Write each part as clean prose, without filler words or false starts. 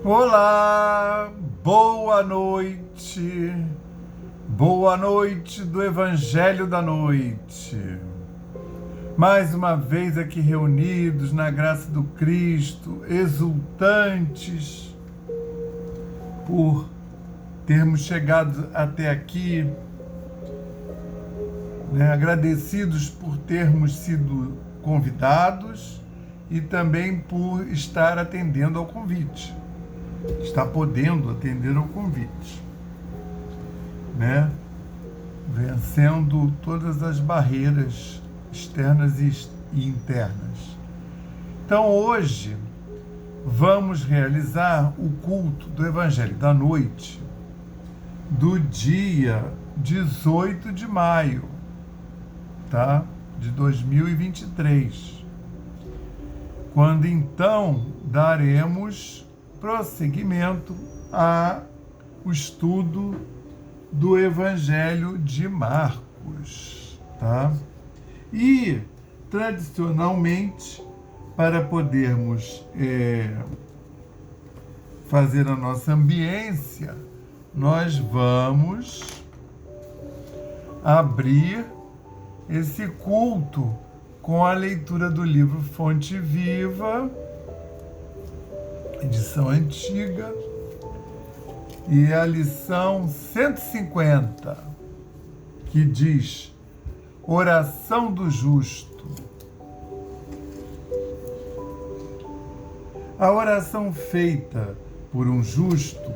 Olá, boa noite do Evangelho da Noite. Mais uma vez aqui reunidos na graça do Cristo, exultantes por termos chegado até aqui, agradecidos por termos sido convidados e também por estar atendendo ao convite. Está podendo atender ao convite, vencendo todas as barreiras externas e internas. Então hoje vamos realizar o culto do Evangelho da Noite do dia 18 de maio, de 2023, quando então daremos prosseguimento ao estudo do Evangelho de Marcos, E, tradicionalmente, para podermos fazer a nossa ambiência, nós vamos abrir esse culto com a leitura do livro Fonte Viva, edição antiga, e a lição 150, que diz: Oração do Justo. A oração feita por um justo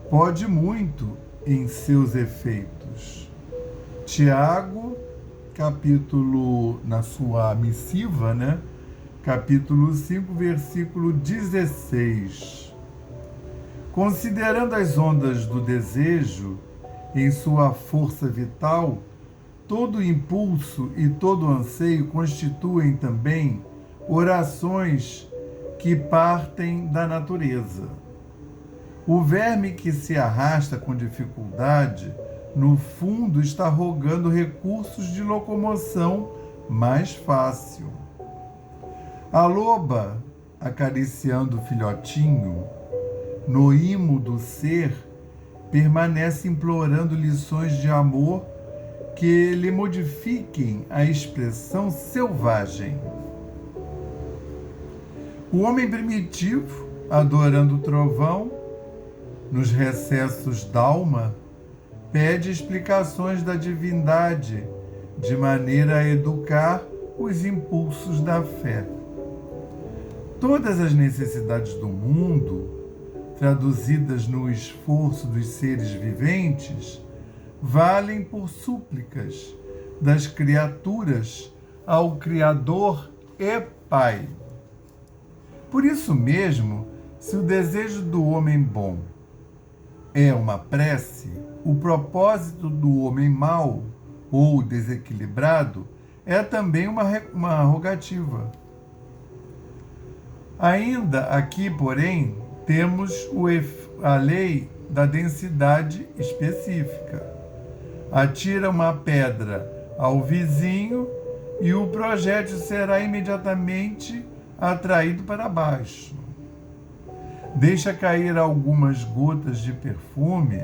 pode muito em seus efeitos. Tiago, capítulo, na sua missiva, capítulo 5, versículo 16. Considerando as ondas do desejo em sua força vital, todo impulso e todo anseio constituem também orações que partem da natureza. O verme que se arrasta com dificuldade, no fundo, está rogando recursos de locomoção mais fácil. A loba, acariciando o filhotinho, no imo do ser, permanece implorando lições de amor que lhe modifiquem a expressão selvagem. O homem primitivo, adorando o trovão, nos recessos d'alma, pede explicações da divindade, de maneira a educar os impulsos da fé. Todas as necessidades do mundo, traduzidas no esforço dos seres viventes, valem por súplicas das criaturas ao Criador e Pai. Por isso mesmo, se o desejo do homem bom é uma prece, o propósito do homem mau ou desequilibrado é também uma rogativa. Ainda aqui, porém, temos a lei da densidade específica. Atira uma pedra ao vizinho e o projétil será imediatamente atraído para baixo. Deixa cair algumas gotas de perfume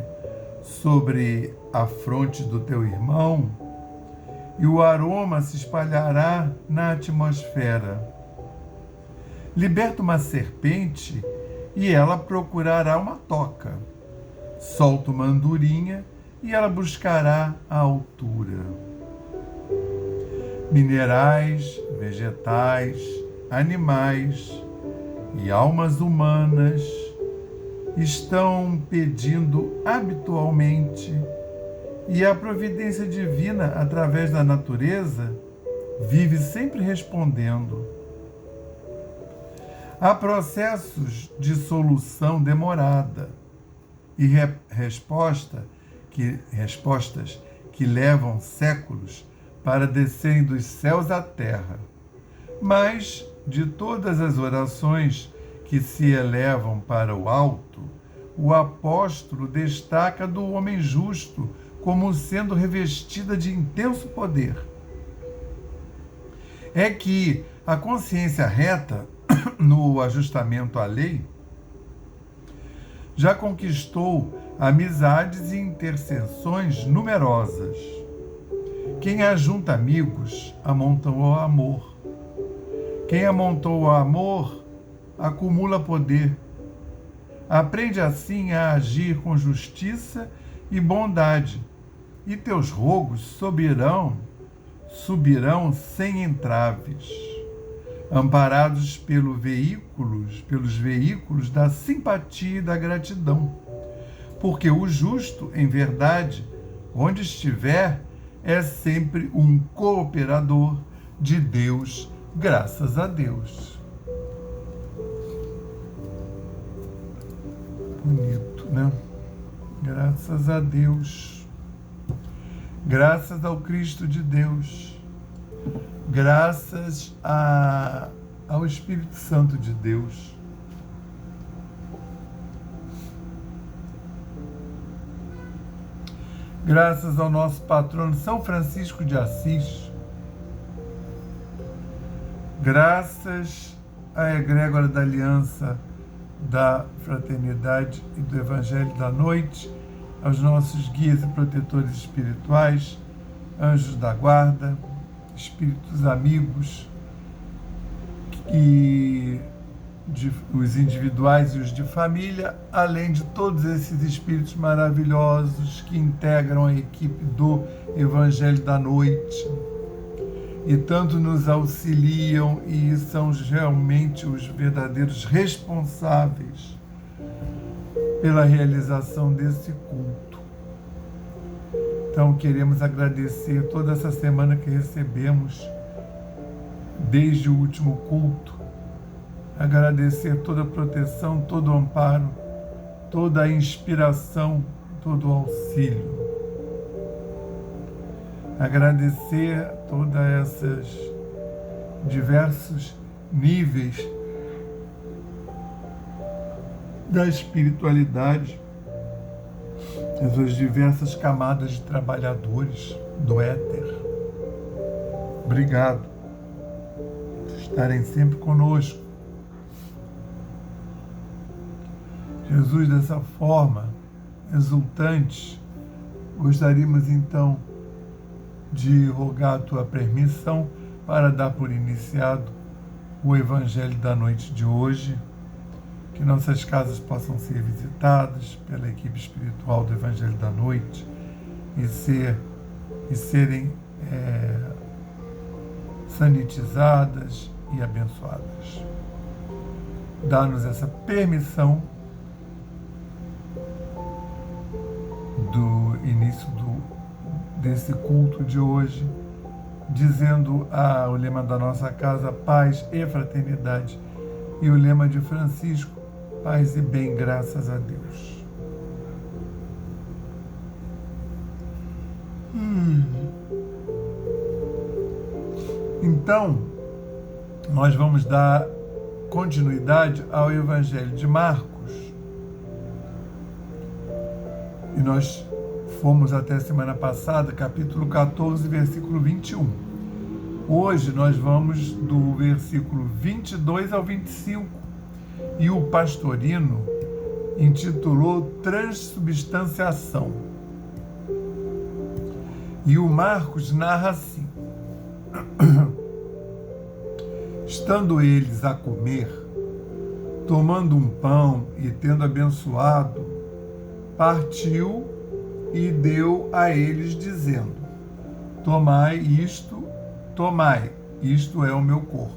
sobre a fronte do teu irmão e o aroma se espalhará na atmosfera. Liberta uma serpente e ela procurará uma toca. Solta uma andorinha e ela buscará a altura. Minerais, vegetais, animais e almas humanas estão pedindo habitualmente, e a providência divina, através da natureza, vive sempre respondendo. Há processos de solução demorada e respostas que levam séculos para descerem dos céus à terra. Mas, de todas as orações que se elevam para o alto, o apóstolo destaca a do homem justo como sendo revestida de intenso poder. É que a consciência reta, no ajustamento à lei, já conquistou amizades e intercessões numerosas. Quem ajunta amigos, amontoa o amor. Quem amontoa o amor, acumula poder. Aprende assim a agir com justiça e bondade, e teus rogos subirão sem entraves, amparados pelos veículos da simpatia e da gratidão. Porque o justo, em verdade, onde estiver, é sempre um cooperador de Deus, graças a Deus. Bonito, né? Graças a Deus. Graças ao Cristo de Deus. Graças ao Espírito Santo de Deus. Graças ao nosso patrono São Francisco de Assis. Graças à egrégora da Aliança da Fraternidade e do Evangelho da Noite, aos nossos guias e protetores espirituais, anjos da guarda, espíritos amigos, e os individuais e os de família, além de todos esses espíritos maravilhosos que integram a equipe do Evangelho da Noite e tanto nos auxiliam e são realmente os verdadeiros responsáveis pela realização desse culto. Então, queremos agradecer toda essa semana que recebemos, desde o último culto, agradecer toda a proteção, todo o amparo, toda a inspiração, todo o auxílio. Agradecer todos esses diversos níveis da espiritualidade, essas diversas camadas de trabalhadores do éter. Obrigado por estarem sempre conosco. Jesus, dessa forma, exultantes, gostaríamos então de rogar a tua permissão para dar por iniciado o Evangelho da noite de hoje, que nossas casas possam ser visitadas pela equipe espiritual do Evangelho da Noite e serem sanitizadas e abençoadas. Dá-nos essa permissão do início desse culto de hoje, dizendo o lema da nossa casa, paz e fraternidade, e o lema de Francisco, paz e bem, graças a Deus. Então, nós vamos dar continuidade ao Evangelho de Marcos. E nós fomos até semana passada, capítulo 14, versículo 21. Hoje nós vamos do versículo 22 ao 25. E o pastorino intitulou Transubstanciação. E o Marcos narra assim: estando eles a comer, tomando um pão e tendo abençoado, partiu e deu a eles, dizendo: tomai, isto é o meu corpo.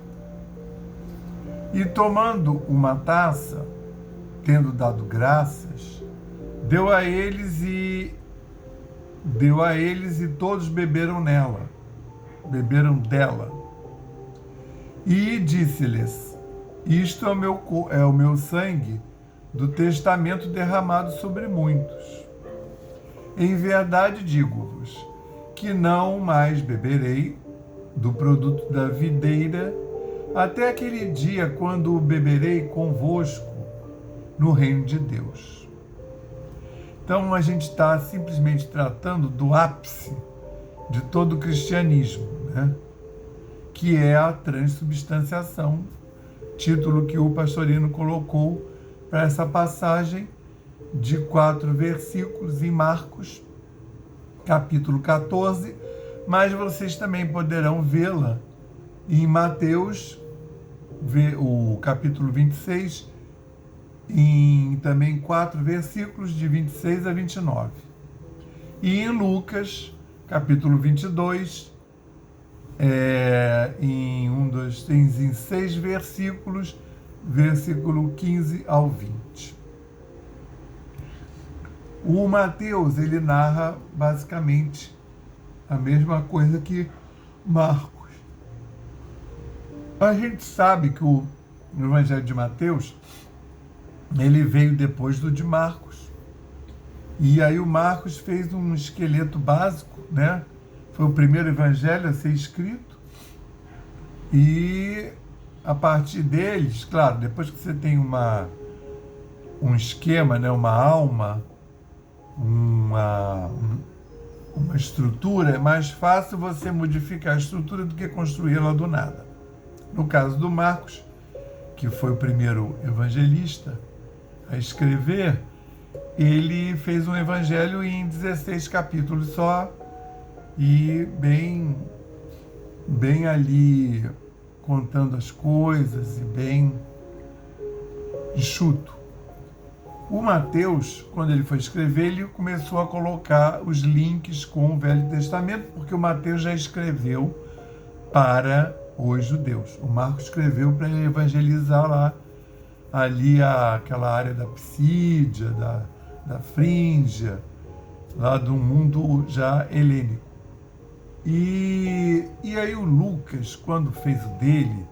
E tomando uma taça, tendo dado graças, deu a eles e todos beberam dela. E disse-lhes: isto é o meu sangue do testamento derramado sobre muitos. Em verdade digo-vos que não mais beberei do produto da videira até aquele dia quando o beberei convosco no reino de Deus. Então a gente está simplesmente tratando do ápice de todo o cristianismo, né? Que é a transubstanciação, título que o pastorino colocou para essa passagem, de 4 versículos em Marcos, capítulo 14, mas vocês também poderão vê-la em Mateus, o capítulo 26, em também 4 versículos de 26 a 29. E em Lucas, capítulo 22, em 6 versículos, versículo 15 ao 20. O Mateus, ele narra basicamente a mesma coisa que Marcos. A gente sabe que o Evangelho de Mateus, ele veio depois do de Marcos. E aí o Marcos fez um esqueleto básico, né? Foi o primeiro evangelho a ser escrito. E a partir deles, claro, depois que você tem um esquema, né? Uma alma, uma estrutura, é mais fácil você modificar a estrutura do que construí-la do nada. No caso do Marcos, que foi o primeiro evangelista a escrever, ele fez um evangelho em 16 capítulos só e bem ali contando as coisas e bem enxuto. O Mateus, quando ele foi escrever, ele começou a colocar os links com o Velho Testamento, porque o Mateus já escreveu para os judeus. O Marcos escreveu para evangelizar lá, ali aquela área da Psídia, da Frígia, lá do mundo já helênico. E aí o Lucas, quando fez o dele,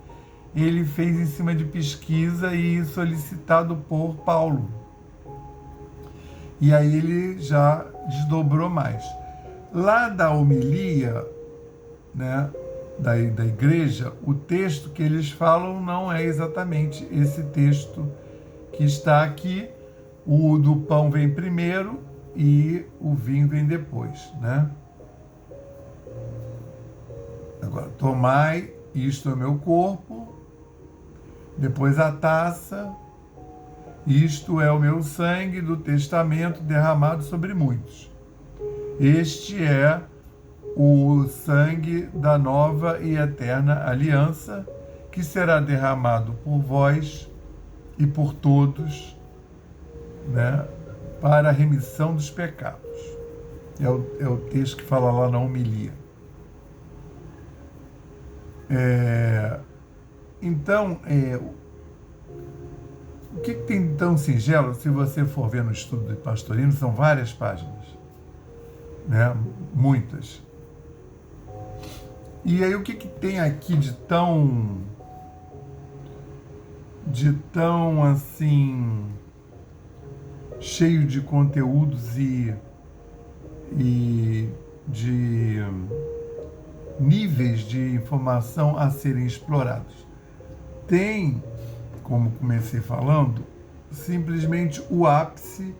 ele fez em cima de pesquisa e solicitado por Paulo. E aí ele já desdobrou mais. Lá da homilia, né, da igreja, o texto que eles falam não é exatamente esse texto que está aqui. O do pão vem primeiro e o vinho vem depois, né? Agora, tomai, isto é meu corpo, depois a taça, isto é o meu sangue do testamento derramado sobre muitos. Este é o sangue da nova e eterna aliança, que será derramado por vós e por todos, né, para a remissão dos pecados. É o texto que fala lá na homilia. Então, o que tem de tão singelo? Se você for ver no estudo de Pastorino, são várias páginas, né? Muitas. E aí o que tem aqui de tão assim, cheio de conteúdos e de níveis de informação a serem explorados? Tem, como comecei falando, simplesmente o ápice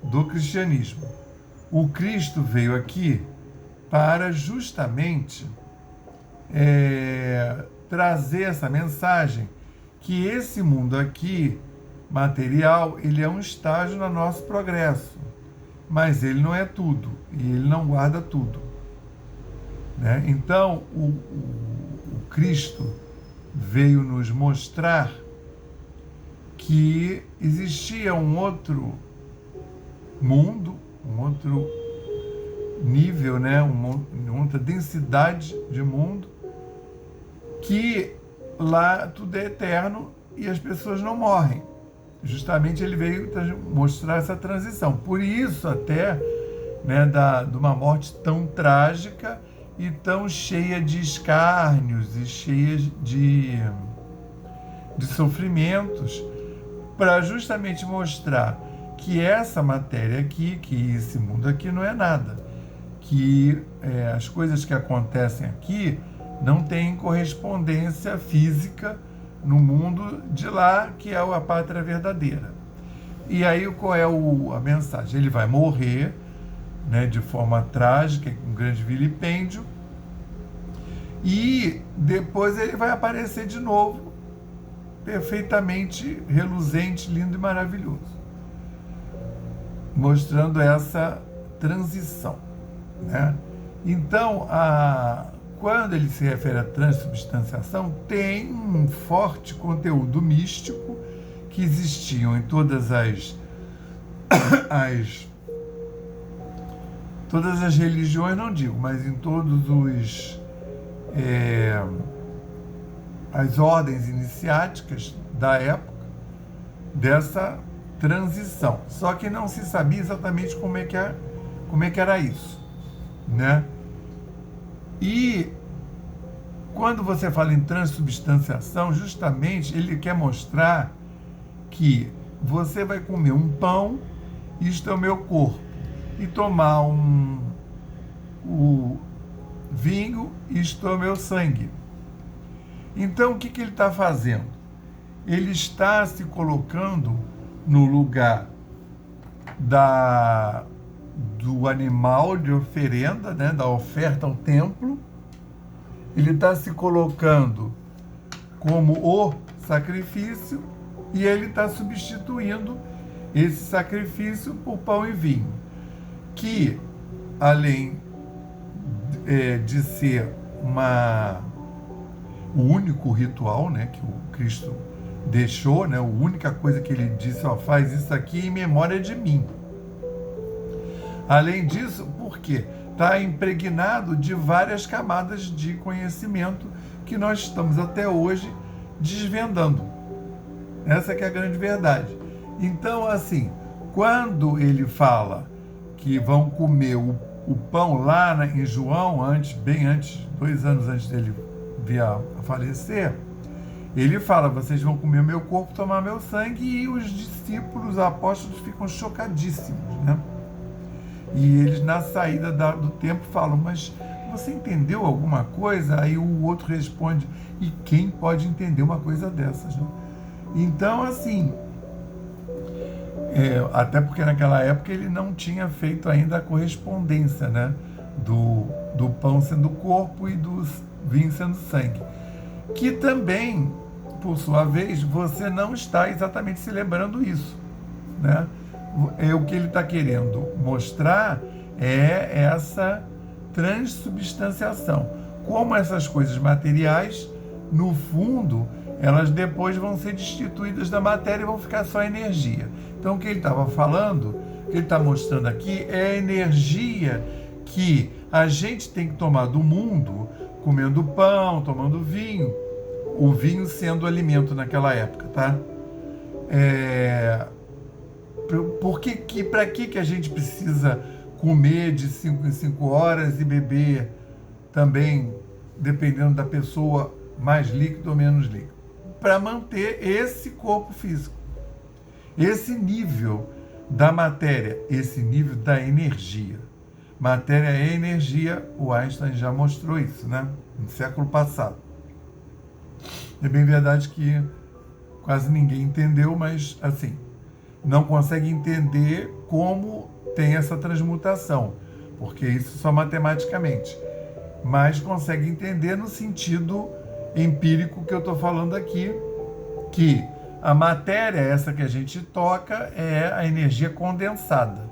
do cristianismo. O Cristo veio aqui para justamente trazer essa mensagem que esse mundo aqui, material, ele é um estágio no nosso progresso, mas ele não é tudo, e ele não guarda tudo, né? Então, o Cristo veio nos mostrar que existia um outro mundo, um outro nível, né? Uma outra densidade de mundo, que lá tudo é eterno e as pessoas não morrem. Justamente ele veio mostrar essa transição. Por isso até, né, de uma morte tão trágica e tão cheia de escárnios e cheia de sofrimentos, para justamente mostrar que essa matéria aqui, que esse mundo aqui não é nada, que as coisas que acontecem aqui não têm correspondência física no mundo de lá, que é a pátria verdadeira. E aí qual é a mensagem? Ele vai morrer, né, de forma trágica, com um grande vilipêndio, e depois ele vai aparecer de novo, perfeitamente reluzente, lindo e maravilhoso. mostrando essa transição, né? Então, quando ele se refere à transubstanciação, tem um forte conteúdo místico que existiam em todas as religiões, não digo, mas em todos as ordens iniciáticas da época, dessa transição. Só que não se sabia exatamente como é que era isso, né? E quando você fala em transubstanciação, justamente ele quer mostrar que você vai comer um pão, isto é o meu corpo, e tomar o vinho, isto é o meu sangue. Então, o que ele está fazendo? Ele está se colocando no lugar do animal de oferenda, né, da oferta ao templo. Ele está se colocando como o sacrifício e ele está substituindo esse sacrifício por pão e vinho, que, além de ser o único ritual, né, que o Cristo deixou, né, a única coisa que ele disse, faz isso aqui em memória de mim. Além disso, por quê? Está impregnado de várias camadas de conhecimento que nós estamos até hoje desvendando. Essa que é a grande verdade. Então, assim, quando ele fala que vão comer o pão lá em João, bem antes, 2 anos antes dele vir a falecer, ele fala, vocês vão comer meu corpo, tomar meu sangue, e os discípulos, os apóstolos, ficam chocadíssimos, né? E eles, na saída do templo, falam, mas você entendeu alguma coisa? Aí o outro responde, e quem pode entender uma coisa dessas, né? Então, assim, até porque naquela época ele não tinha feito ainda a correspondência, né, do pão sendo corpo e do vinho sendo sangue. Que também, por sua vez, você não está exatamente celebrando isso, né? O que ele está querendo mostrar é essa transubstanciação. Como essas coisas materiais, no fundo, elas depois vão ser destituídas da matéria e vão ficar só energia. Então, o que ele estava falando, o que ele está mostrando aqui, é a energia que a gente tem que tomar do mundo, comendo pão, tomando vinho, o vinho sendo alimento naquela época, tá? Para que a gente precisa comer de 5 em 5 horas e beber também, dependendo da pessoa, mais líquido ou menos líquido? Para manter esse corpo físico, esse nível da matéria, esse nível da energia. Matéria é energia, o Einstein já mostrou isso, né? No século passado. É bem verdade que quase ninguém entendeu, mas, assim, não consegue entender como tem essa transmutação, porque isso só matematicamente, mas consegue entender no sentido empírico que eu estou falando aqui, que a matéria, essa que a gente toca, é a energia condensada.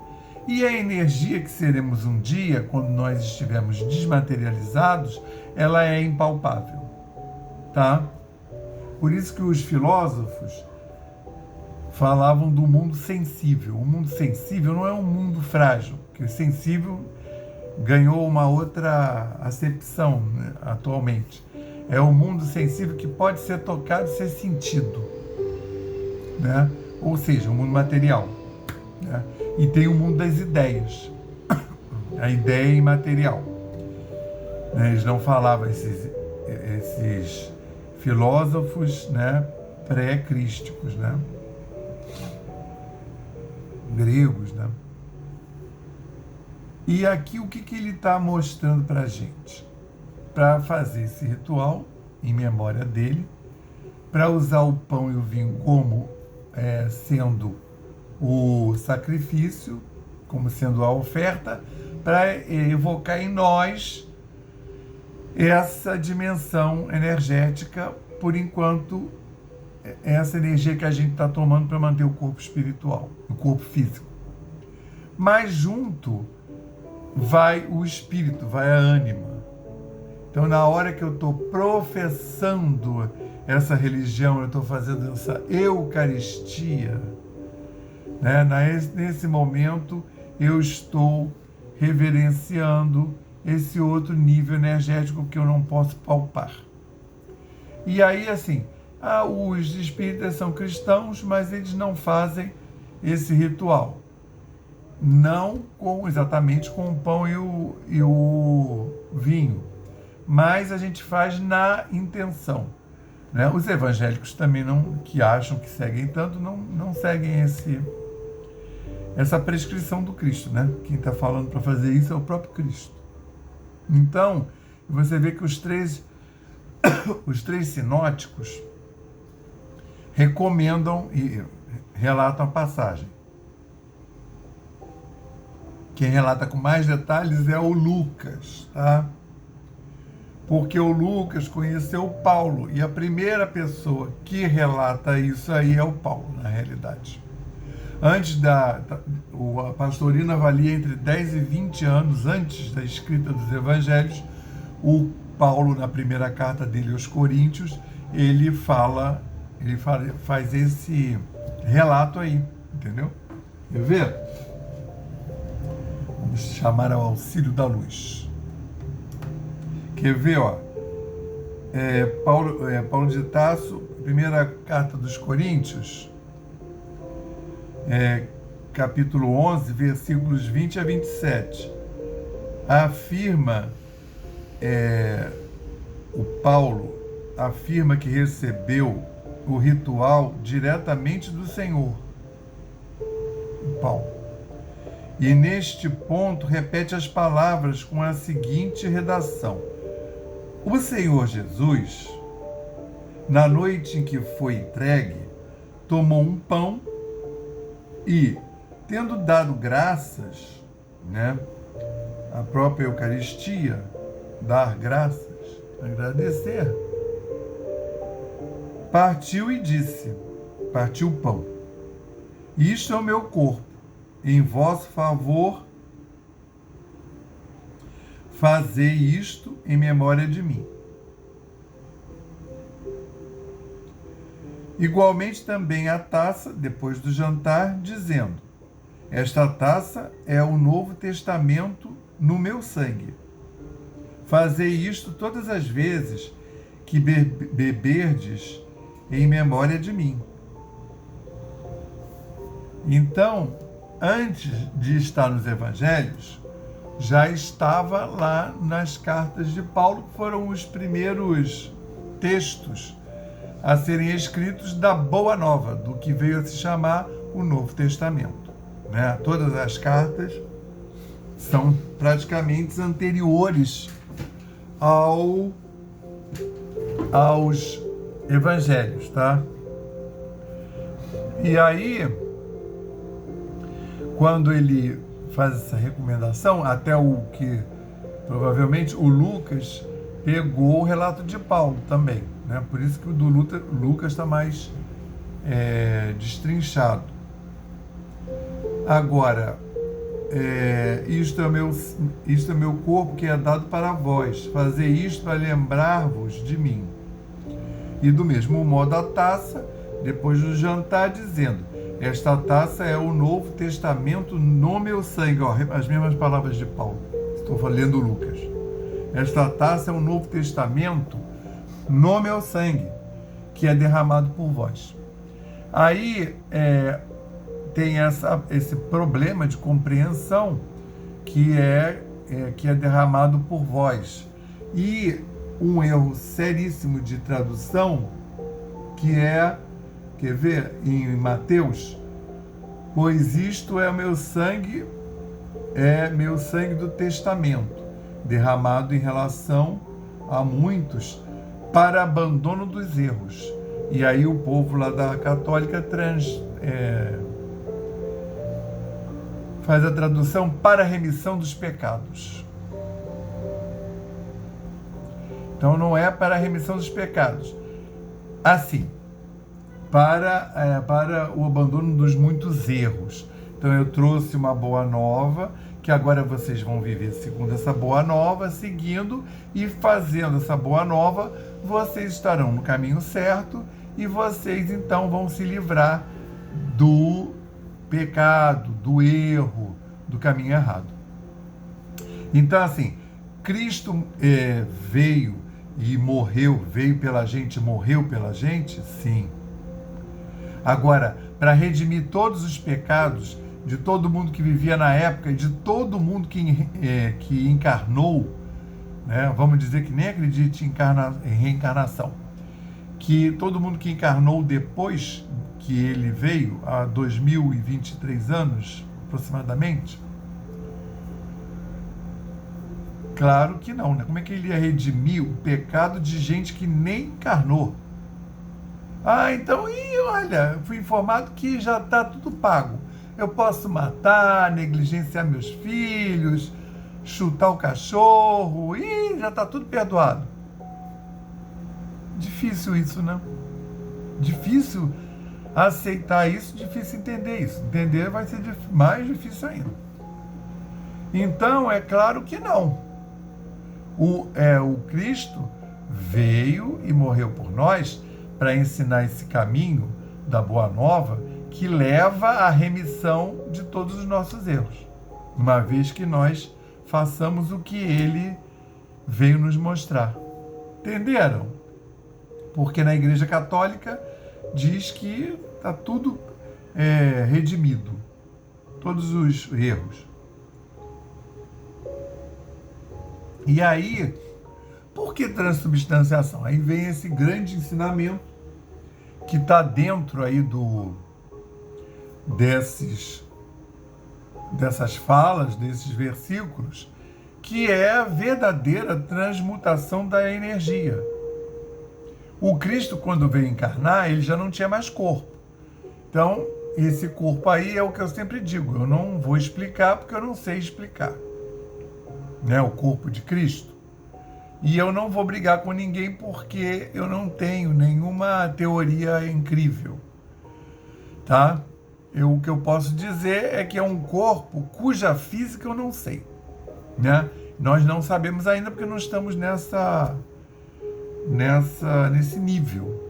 E a energia que seremos um dia, quando nós estivermos desmaterializados, ela é impalpável, tá? Por isso que os filósofos falavam do mundo sensível. O mundo sensível não é um mundo frágil, porque o sensível ganhou uma outra acepção, né, atualmente. É o mundo sensível que pode ser tocado e ser sentido, né? Ou seja, o mundo material, né? E tem o mundo das ideias, a ideia imaterial, né? Eles não falavam, esses filósofos, né, pré-crísticos, né, gregos, né? E aqui o que ele está mostrando para a gente? Para fazer esse ritual em memória dele, para usar o pão e o vinho como sendo o sacrifício, como sendo a oferta, para evocar em nós essa dimensão energética, por enquanto, essa energia que a gente está tomando para manter o corpo espiritual, o corpo físico. mas junto vai o espírito, vai a ânima. Então, na hora que eu estou professando essa religião, eu estou fazendo essa Eucaristia, né? Nesse momento, eu estou reverenciando esse outro nível energético que eu não posso palpar. E aí, assim, os espíritas são cristãos, mas eles não fazem esse ritual. Não exatamente com o pão e o vinho, mas a gente faz na intenção, né? Os evangélicos também que acham que seguem tanto, não seguem essa prescrição do Cristo, né? Quem está falando para fazer isso é o próprio Cristo. Então, você vê que os três sinóticos recomendam e relatam a passagem. Quem relata com mais detalhes é o Lucas, tá? Porque o Lucas conheceu o Paulo, e a primeira pessoa que relata isso aí é o Paulo, na realidade. Antes a pastorina avalia entre 10 e 20 anos antes da escrita dos evangelhos, o Paulo, na primeira carta dele aos Coríntios, ele faz esse relato aí, entendeu? Quer ver? Vamos chamar ao auxílio da luz. Quer ver, ó? Paulo de Tarso, primeira carta dos Coríntios, capítulo 11, versículos 20 a 27. O Paulo afirma que recebeu o ritual diretamente do Senhor. O Paulo. E neste ponto repete as palavras com a seguinte redação: o Senhor Jesus, na noite em que foi entregue, tomou um pão e, tendo dado graças, né, a própria Eucaristia, dar graças, agradecer, partiu e disse, partiu o pão: isto é o meu corpo, em vosso favor, fazei isto em memória de mim. Igualmente também a taça, depois do jantar, dizendo: esta taça é o Novo Testamento no meu sangue. Fazei isto todas as vezes que beberdes em memória de mim. Então, antes de estar nos evangelhos, já estava lá nas cartas de Paulo, que foram os primeiros textos a serem escritos da Boa Nova, do que veio a se chamar o Novo Testamento, né? Todas as cartas são praticamente anteriores aos evangelhos, tá? E aí, quando ele faz essa recomendação, até o que provavelmente o Lucas pegou o relato de Paulo também, né? Por isso que o do Lucas está mais destrinchado. Agora, isto é meu corpo que é dado para vós, fazer isto para lembrar-vos de mim. E do mesmo modo a taça, depois do jantar, dizendo: esta taça é o Novo Testamento no meu sangue. Ó, as mesmas palavras de Paulo. Estou lendo Lucas. Esta taça é o Novo Testamento no meu sangue, que é derramado por vós. Aí tem esse problema de compreensão que é derramado por vós. E um erro seríssimo de tradução, que quer ver, em Mateus: pois isto é o meu sangue do testamento, derramado em relação a muitos para abandono dos erros. E aí o povo lá da católica faz a tradução para a remissão dos pecados. Então não é para a remissão dos pecados. Assim, para o abandono dos muitos erros. Então eu trouxe uma boa nova, que agora vocês vão viver segundo essa boa nova, seguindo e fazendo essa boa nova, vocês estarão no caminho certo e vocês então vão se livrar do pecado, do erro, do caminho errado. Então, assim, Cristo veio e morreu, veio pela gente, morreu pela gente? Sim. Agora, para redimir todos os pecados de todo mundo que vivia na época, de todo mundo que encarnou, né? Vamos dizer que nem acredite em reencarnação, que todo mundo que encarnou depois que ele veio, há 2023 anos aproximadamente, claro que não, né? Como é que ele ia redimir o pecado de gente que nem encarnou? Ah, então, olha, fui informado que já está tudo pago. Eu posso matar, negligenciar meus filhos, chutar o cachorro, já está tudo perdoado. Difícil isso, né? Difícil aceitar isso, difícil entender isso. Entender vai ser mais difícil ainda. Então, é claro que não. O Cristo veio e morreu por nós para ensinar esse caminho da Boa Nova que leva à remissão de todos os nossos erros, uma vez que nós façamos o que ele veio nos mostrar. Entenderam? Porque na Igreja Católica diz que está tudo redimido, todos os erros. E aí, por que transubstanciação? Aí vem esse grande ensinamento que está dentro aí dessas falas, desses versículos, que é a verdadeira transmutação da energia. O Cristo, quando veio encarnar, ele já não tinha mais corpo. Então, esse corpo aí é o que eu sempre digo, eu não vou explicar porque eu não sei explicar, né? O corpo de Cristo. E eu não vou brigar com ninguém porque eu não tenho nenhuma teoria incrível, tá? O que eu posso dizer é que é um corpo cuja física eu não sei, né? Nós não sabemos ainda porque não estamos nesse nível.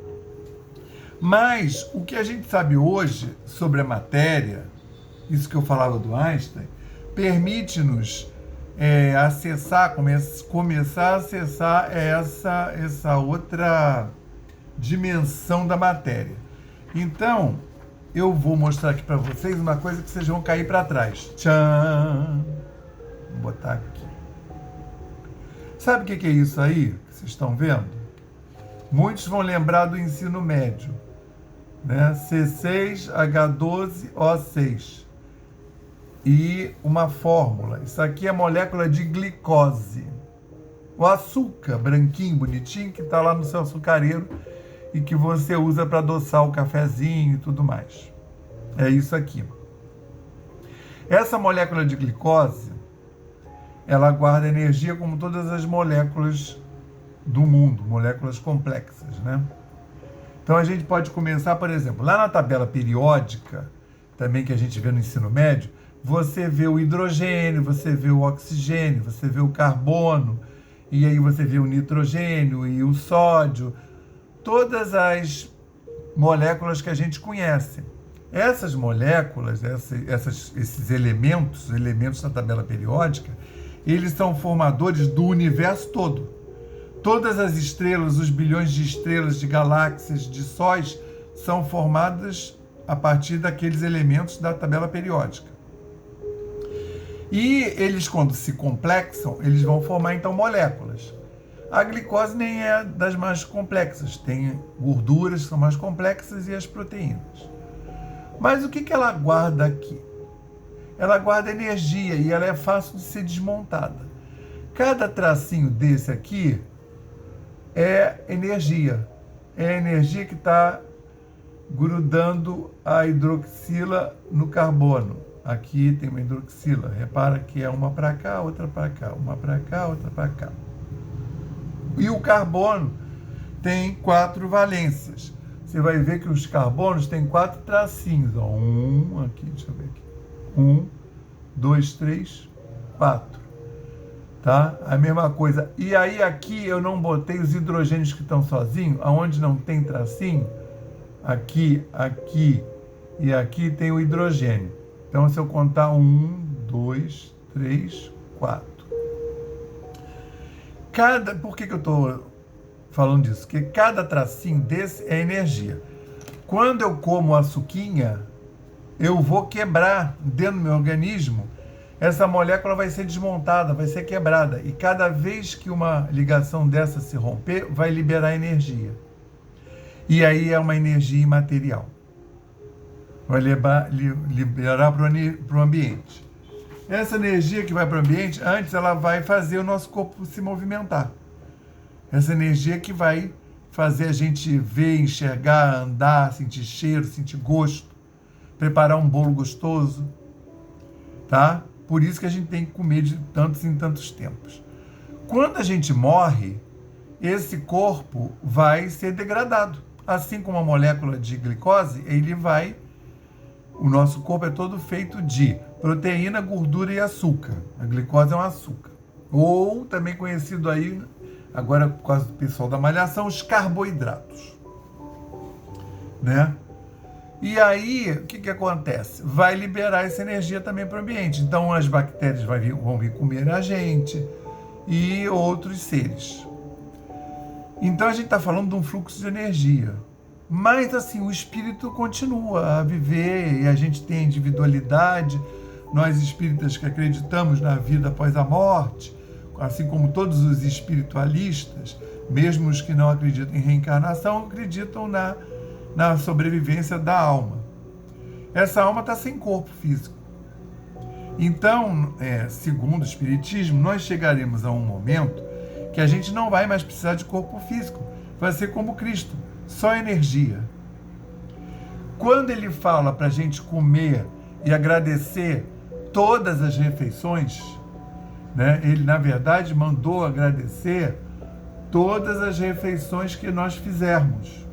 Mas o que a gente sabe hoje sobre a matéria, isso que eu falava do Einstein, permite-nos começar a acessar essa outra dimensão da matéria. Então, eu vou mostrar aqui para vocês uma coisa que vocês vão cair para trás. Tchan! Vou botar aqui. Sabe o que é isso aí que vocês estão vendo? Muitos vão lembrar do ensino médio, né? C6H12O6. E uma fórmula. Isso aqui é a molécula de glicose. O açúcar branquinho, bonitinho, que está lá no seu açucareiro e que você usa para adoçar o cafezinho e tudo mais. É isso aqui. Essa molécula de glicose, ela guarda energia como todas as moléculas do mundo, moléculas complexas, né? Então a gente pode começar, por exemplo, lá na tabela periódica, também que a gente vê no ensino médio, você vê o hidrogênio, você vê o oxigênio, você vê o carbono, e aí você vê o nitrogênio e o sódio, todas as moléculas que a gente conhece. Essas moléculas, esses elementos da tabela periódica, eles são formadores do universo todo. Todas as estrelas, os bilhões de estrelas, de galáxias, de sóis, são formadas a partir daqueles elementos da tabela periódica. E eles, quando se complexam, eles vão formar, então, moléculas. A glicose nem é das mais complexas. Tem gorduras que são mais complexas e as proteínas. Mas o que ela guarda aqui? Ela guarda energia e ela é fácil de ser desmontada. Cada tracinho desse aqui é energia. É a energia que está grudando a hidroxila no carbono. Aqui tem uma hidroxila. Repara que é uma para cá, outra para cá. Uma para cá, outra para cá. E o carbono tem 4 valências. Você vai ver que os carbonos têm 4 tracinhos. Ó. Aqui, deixa eu ver aqui. 1, 2, 3, 4. Tá? A mesma coisa. E aí aqui eu não botei os hidrogênios que estão sozinhos, aonde não tem tracinho. Aqui, aqui e aqui tem o hidrogênio. Então, se eu contar 1, 2, 3, 4. Por que eu estou falando disso? Porque cada tracinho desse é energia. Quando eu como a suquinha, eu vou quebrar dentro do meu organismo, essa molécula vai ser desmontada, vai ser quebrada. E cada vez que uma ligação dessa se romper, vai liberar energia. E aí é uma energia imaterial. Vai liberar para o ambiente. Essa energia que vai para o ambiente, antes ela vai fazer o nosso corpo se movimentar. Essa energia que vai fazer a gente ver, enxergar, andar, sentir cheiro, sentir gosto, preparar um bolo gostoso, tá? Por isso que a gente tem que comer de tantos em tantos tempos. Quando a gente morre, esse corpo vai ser degradado. Assim como a molécula de glicose, o nosso corpo é todo feito de proteína, gordura e açúcar. A glicose é um açúcar. Ou, também conhecido aí, agora por causa do pessoal da malhação, os carboidratos. Né? E aí, o que acontece? Vai liberar essa energia também para o ambiente. Então, as bactérias vão vir comer a gente e outros seres. Então, a gente está falando de um fluxo de energia. Mas, assim, o espírito continua a viver e a gente tem a individualidade. Nós espíritas que acreditamos na vida após a morte, assim como todos os espiritualistas, mesmo os que não acreditam em reencarnação, acreditam na sobrevivência da alma. Essa alma está sem corpo físico. Então, segundo o Espiritismo, nós chegaremos a um momento que a gente não vai mais precisar de corpo físico. Vai ser como Cristo, só energia. Quando ele fala para a gente comer e agradecer todas as refeições, né, ele, na verdade, mandou agradecer todas as refeições que nós fizermos.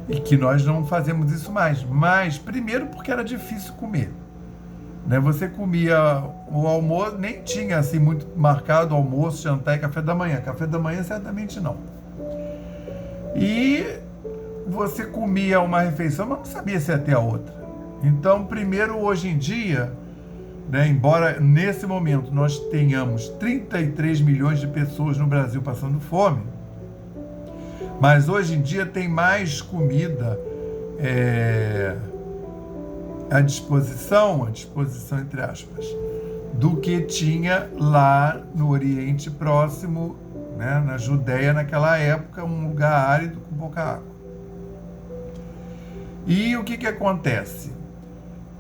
E que nós não fazemos isso mais. Mas, primeiro, porque era difícil comer. Né? Você comia o almoço, nem tinha assim muito marcado almoço, jantar e café da manhã. Café da manhã, certamente não. E você comia uma refeição, mas não sabia se ia ter a outra. Então, primeiro, hoje em dia, né, embora nesse momento nós tenhamos 33 milhões de pessoas no Brasil passando fome, mas hoje em dia tem mais comida à disposição entre aspas, do que tinha lá no Oriente Próximo, né, na Judéia naquela época, um lugar árido com pouca água. E o que acontece?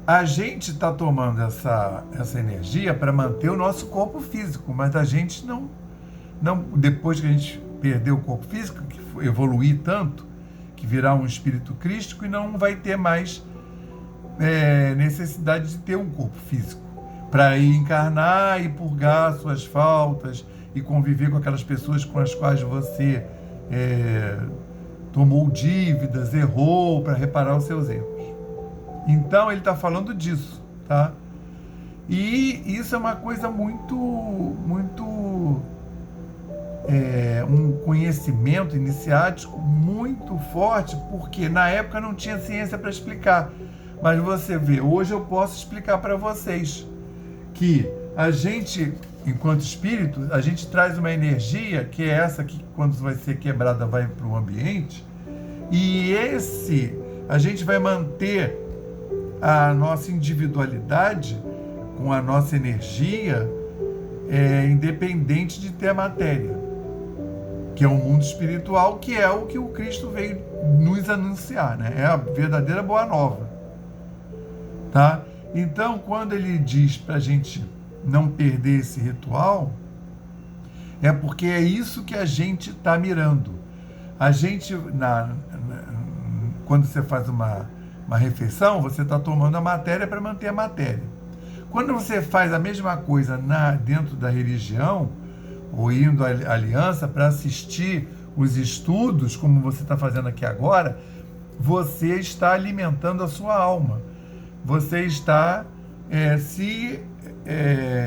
A gente está tomando essa energia para manter o nosso corpo físico, mas a gente não, depois que a gente perder o corpo físico, que evoluir tanto, que virar um espírito crístico, e não vai ter mais necessidade de ter um corpo físico para ir encarnar e purgar suas faltas e conviver com aquelas pessoas com as quais você tomou dívidas, errou, para reparar os seus erros. Então ele está falando disso, tá? E isso é uma coisa muito um conhecimento iniciático muito forte, porque na época não tinha ciência para explicar. Mas você vê, hoje eu posso explicar para vocês que a gente, enquanto espírito, a gente traz uma energia que é essa que, quando vai ser quebrada, vai para o ambiente, e a gente vai manter a nossa individualidade com a nossa energia independente de ter a matéria, que é o mundo espiritual, que é o que o Cristo veio nos anunciar, né? É a verdadeira boa nova, tá? Então, quando ele diz para a gente não perder esse ritual, é porque é isso que a gente está mirando. A gente, quando você faz uma refeição, você está tomando a matéria para manter a matéria. Quando você faz a mesma coisa dentro da religião, ou indo à aliança para assistir os estudos, como você está fazendo aqui agora, você está alimentando a sua alma. Você está se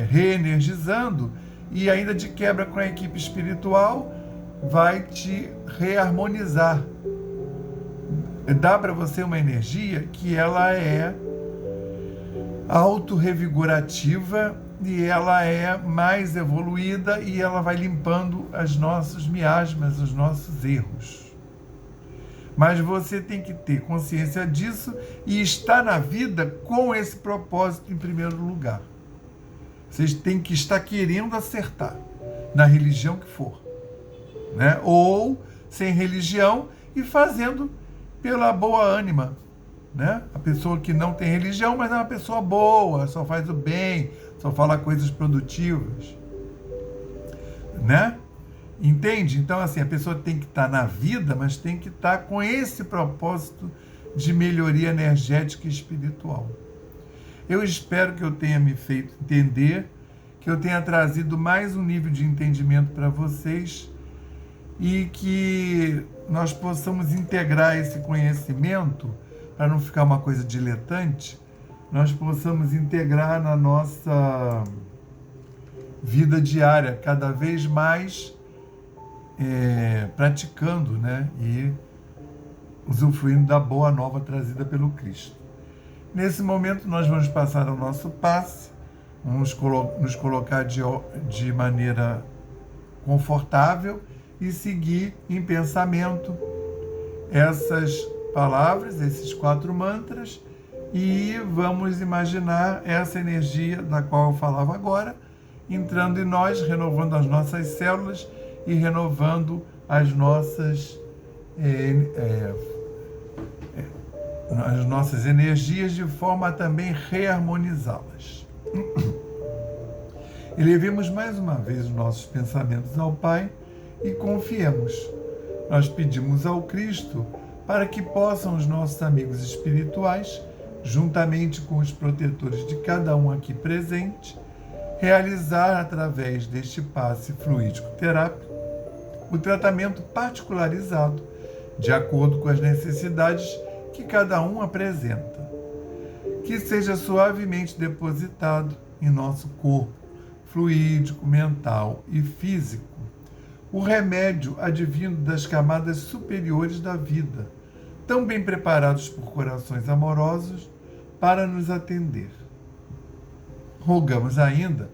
reenergizando, e ainda de quebra com a equipe espiritual, vai te reharmonizar. Dá para você uma energia que ela é autorrevigorativa e ela é mais evoluída e ela vai limpando as nossas miasmas, os nossos erros. Mas você tem que ter consciência disso e estar na vida com esse propósito em primeiro lugar. Vocês têm que estar querendo acertar, na religião que for, né? Ou sem religião e fazendo pela boa ânima, né? A pessoa que não tem religião, mas é uma pessoa boa, só faz o bem, só fala coisas produtivas, né? Entende? Então, assim, a pessoa tem que estar na vida, mas tem que estar com esse propósito de melhoria energética e espiritual. Eu espero que eu tenha me feito entender, que eu tenha trazido mais um nível de entendimento para vocês e que nós possamos integrar esse conhecimento, para não ficar uma coisa diletante, nós possamos integrar na nossa vida diária, cada vez mais praticando, né? E usufruindo da boa nova trazida pelo Cristo. Nesse momento, nós vamos passar ao nosso passe, vamos nos colocar de maneira confortável e seguir em pensamento essas palavras, esses 4 mantras, e vamos imaginar essa energia da qual eu falava agora, entrando em nós, renovando as nossas células e renovando as nossas energias, de forma a também reharmonizá-las. Elevemos mais uma vez os nossos pensamentos ao Pai e confiemos. Nós pedimos ao Cristo para que possam os nossos amigos espirituais, juntamente com os protetores de cada um aqui presente, realizar através deste passe fluídico terápico o tratamento particularizado, de acordo com as necessidades que cada um apresenta. Que seja suavemente depositado em nosso corpo fluídico, mental e físico o remédio advindo das camadas superiores da vida, tão bem preparados por corações amorosos para nos atender. Rogamos ainda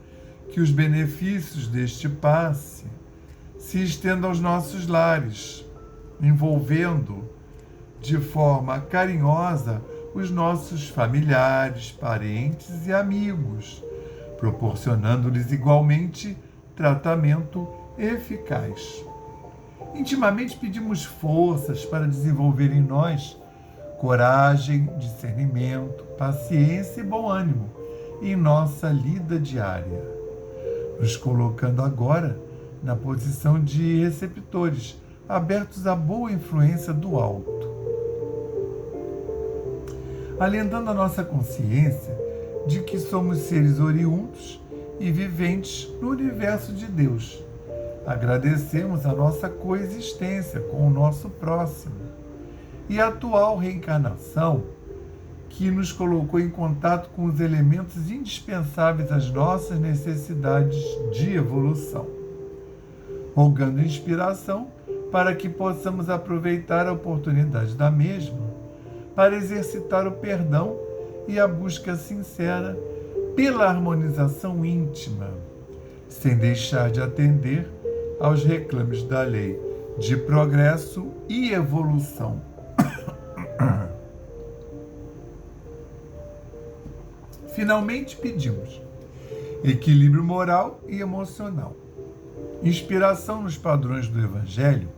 que os benefícios deste passe se estendam aos nossos lares, envolvendo de forma carinhosa os nossos familiares, parentes e amigos, proporcionando-lhes igualmente tratamento eficaz. Intimamente pedimos forças para desenvolver em nós coragem, discernimento, paciência e bom ânimo em nossa lida diária, nos colocando agora na posição de receptores, abertos à boa influência do alto, alentando a nossa consciência de que somos seres oriundos e viventes no universo de Deus. Agradecemos a nossa coexistência com o nosso próximo e a atual reencarnação que nos colocou em contato com os elementos indispensáveis às nossas necessidades de evolução, rogando inspiração para que possamos aproveitar a oportunidade da mesma para exercitar o perdão e a busca sincera pela harmonização íntima, sem deixar de atender aos reclames da lei de progresso e evolução. Finalmente pedimos equilíbrio moral e emocional, inspiração nos padrões do Evangelho,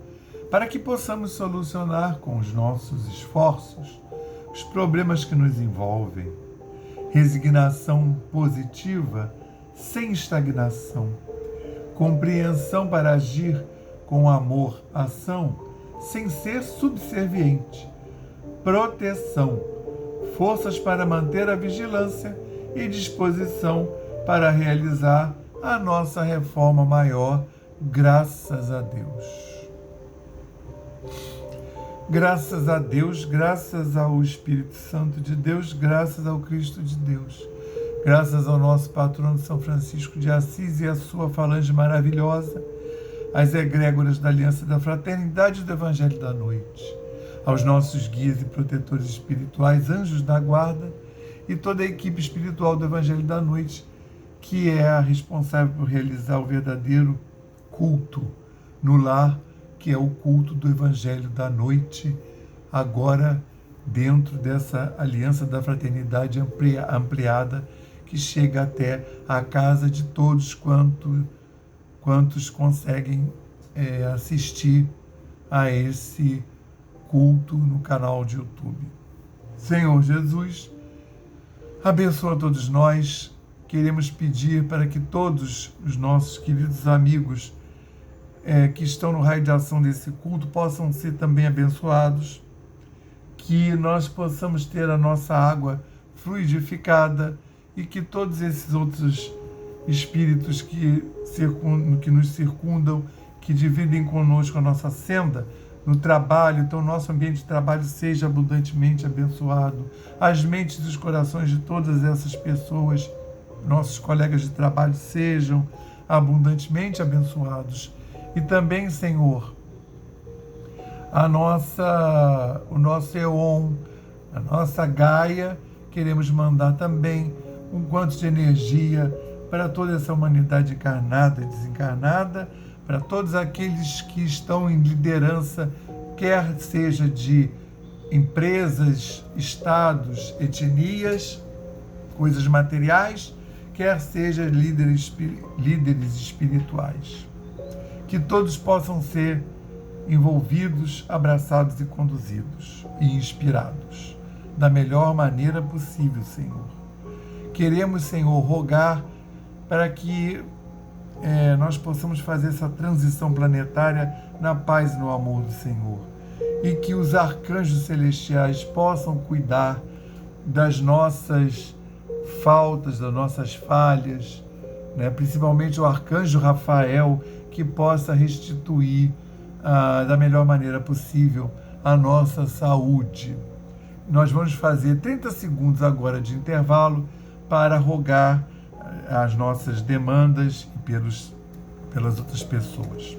para que possamos solucionar com os nossos esforços os problemas que nos envolvem, resignação positiva sem estagnação, compreensão para agir com amor, ação sem ser subserviente, proteção, forças para manter a vigilância e disposição para realizar a nossa reforma maior, graças a Deus. Graças a Deus, graças ao Espírito Santo de Deus, graças ao Cristo de Deus, graças ao nosso patrono São Francisco de Assis e a sua falange maravilhosa, às egrégoras da Aliança da Fraternidade e do Evangelho da Noite, aos nossos guias e protetores espirituais, anjos da guarda, e toda a equipe espiritual do Evangelho da Noite, que é a responsável por realizar o verdadeiro culto no lar, que é o culto do Evangelho da Noite, agora dentro dessa Aliança da Fraternidade ampliada, que chega até a casa de todos quantos conseguem assistir a esse culto no canal de YouTube. Senhor Jesus, abençoa todos nós. Queremos pedir para que todos os nossos queridos amigos que estão no raio de ação desse culto possam ser também abençoados, que nós possamos ter a nossa água fluidificada e que todos esses outros espíritos que nos circundam, que dividem conosco a nossa senda no trabalho, então nosso ambiente de trabalho seja abundantemente abençoado, as mentes e os corações de todas essas pessoas, nossos colegas de trabalho, sejam abundantemente abençoados. E também, Senhor, o nosso EON, a nossa Gaia, queremos mandar também um quanto de energia para toda essa humanidade encarnada e desencarnada, para todos aqueles que estão em liderança, quer seja de empresas, estados, etnias, coisas materiais, quer seja líderes espirituais. Que todos possam ser envolvidos, abraçados e conduzidos e inspirados da melhor maneira possível, Senhor. Queremos, Senhor, rogar para que nós possamos fazer essa transição planetária na paz e no amor do Senhor, e que os arcanjos celestiais possam cuidar das nossas faltas, das nossas falhas, né? Principalmente o arcanjo Rafael, que possa restituir da melhor maneira possível a nossa saúde. Nós vamos fazer 30 segundos agora de intervalo para rogar as nossas demandas e pelas outras pessoas.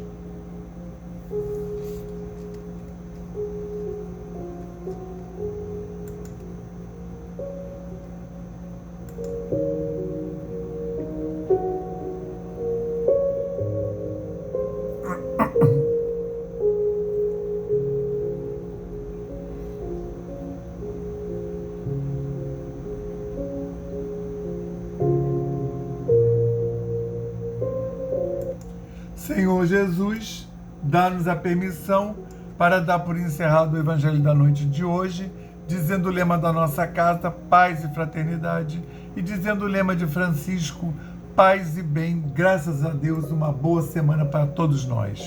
Senhor Jesus, dá-nos a permissão para dar por encerrado o Evangelho da Noite de hoje, dizendo o lema da nossa casa, paz e fraternidade, e dizendo o lema de Francisco, paz e bem, graças a Deus, uma boa semana para todos nós.